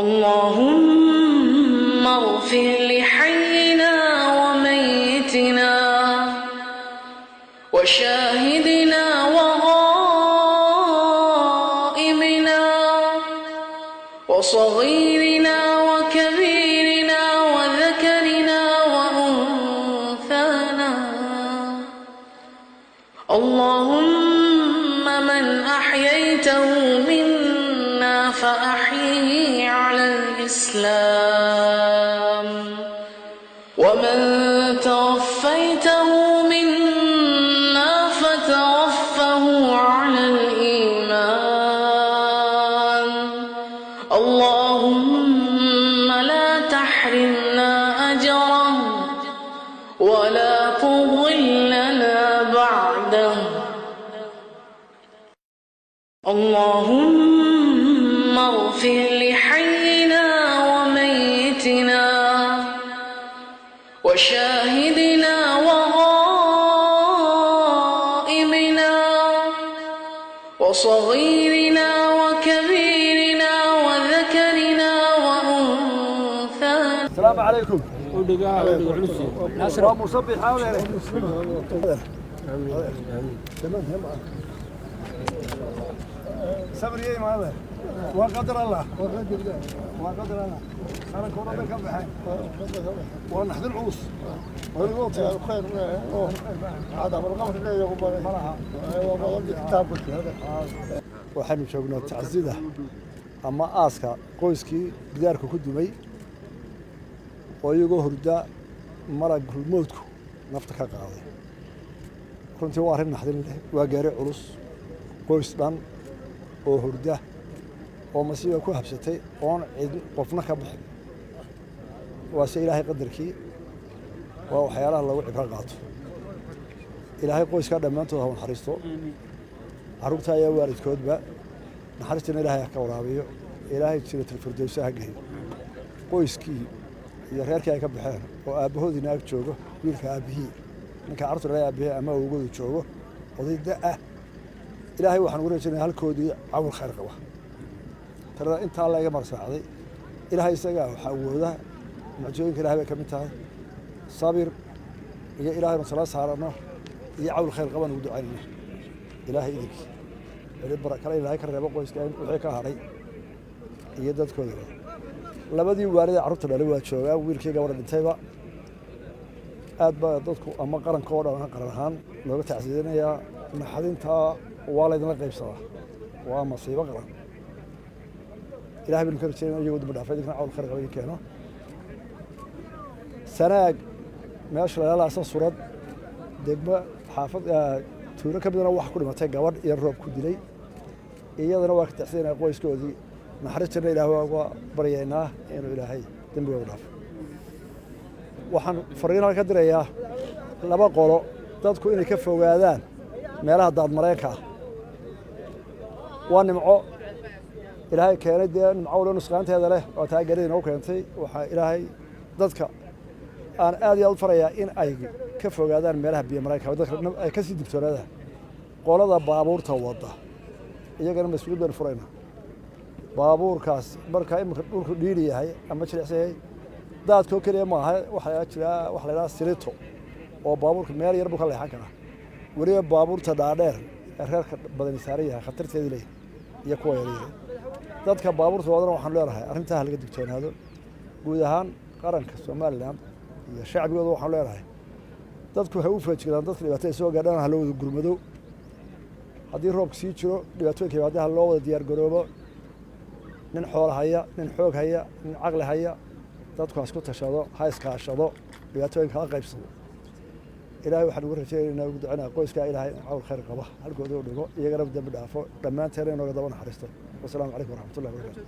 اللهم اغفر لحينا وميتنا وشاهدنا وغائبنا وصغيرنا وكبيرنا وذكرنا وأنثانا. اللهم من أحييته منا فأحيه على الإسلام ومن توفيته منا فتوفه على الإيمان. اللهم لا تحرمنا أجره ولا تضلنا بعده. اللهم اغفر لحينا وميتنا وشاهدنا وغائبنا وصغيرنا وكبيرنا وذكرنا وأنثانا. السلام عليكم. ناصر مصبي حاول صبر يا ماذا وقدر الله وقدر الله انا كوره كم بحال ونحن العوس ونقول خير هذا بالقمر اللي يقول مرها كتابك هذا waxaanu joognaa tacsida ama aaska qoyskii gidaarka ku dumay oo iyagoo hurda marag hulmoodku nafta ka qaaday. runtii waa arrin naxdin leh, waa geeri culus, qoys dhan oo hurda oo masiibo ku habsatay oon cid qofna ka bixin. waa si ilaahay qadarkii, waa waxyaalaha lagu cibro qaato. ilaahay qoyska dhammaantood ha naxariisto, carruurta ayaa waalidkoodba naxariistina ilaahay ha ka waraabiyo, ilaahay jiratul firdawsa ha geeyo. qoyskii iyo reerkii ay ka baxeen oo aabbahoodina ag joogo, wiilka aabbihii ninka carruurta laga aabbihii ama awgoodu joogo oday da ah, ilaahay waxaan ugu rajaynayaa halkoodii cawl khayr qaba. tirada intaa laga marsaacday ilaahay isagaa waxaa awooda, mucjizooyinka ilaahay bay ka mid tahay. sabir iyo ilaahaynu tala saarano iyo cawl khayr qaban ugu ducaynayna ilaahay idinkii weli barakale ilaahay ka reebo qoyska wixii ka hadhay iyo dadkooda. labadii waalid carruurta dhalay waa joogaan, wiilkii gabadha dhintayba. aad baa dadku ama qaranka oo dhan qaran ahaan looga tacsiidinayaa. naxdintaa waa laydinla qaybsadaa, waa masiibo qaran. ilaahay baynu ka rajaynaa iyagoo damba dhaafay idinkana cawl khayr qaba idin keeno. sanaag meesha lalaasa surad degmo xaafad tuulo ka midana wax ku dhimatay gabadh iyo roob ku dilay. iyadana waa ka tacsiidinaya qoyskoodii. naxariistina ilaahay waa uga baryaynaa inuu ilaahay dembigooda dhaafo. waxaan fariinal ka dirayaa laba qolo, dadku inay ka fogaadaan meelaha daadmareenka ah. waa nimco ilaahay keenay, dee nimco walo nusqaanteeda leh oo taageeradiina u keentay. waxaa ilaahay dadka aan aad iyo aad u farayaa in ay ka fogaadaan meelaha biyo mareenka, dadka ay ka sii digtoonaadaan. qolada baabuurta wadda iyagana mas-uuliyad baynu furaynaa. baabuurkaas markaa iminka dhulku dhiiri yahay ama jilicsan yahay, daadkoo keliya maaha, waxaa jira wax la yidhaha silito oo baabuurka meel yar buu ka leexan karaa. weliba baabuurta dhaadheer ee reerka badani saaran yahay khatarteedii leeyahay iyo kuwa yaryar. dadka baabuurta wadana waxaan leenahay arrintaa laga digtoonaado. guud ahaan qaranka Somaliland iyo shacbigooda waxaan leenahay dadku waxay u feejigeen dadka dhibaatada soo gaadhaan ha loo wada gurmado. haddii roobka sii jiro dhibaatooyinka yimaada ha loo wada diyaar garoobo. nin xoolo haya, nin xoog haya, nin caqli haya, dadku ha isku tashado, ha iskaashado, dhibaatooyinka ha qaybsado. ilaahay waxaan ugu rajaynaynaa ugu ducaynaa qoyskaa ilaahay cawl khayr qaba halkooda u dhigo, iyagana dambi dhaafo, dhammaanteena inooga daba naxariisto. wasalaamu calaykum waraxmatullahi wabarakaatu.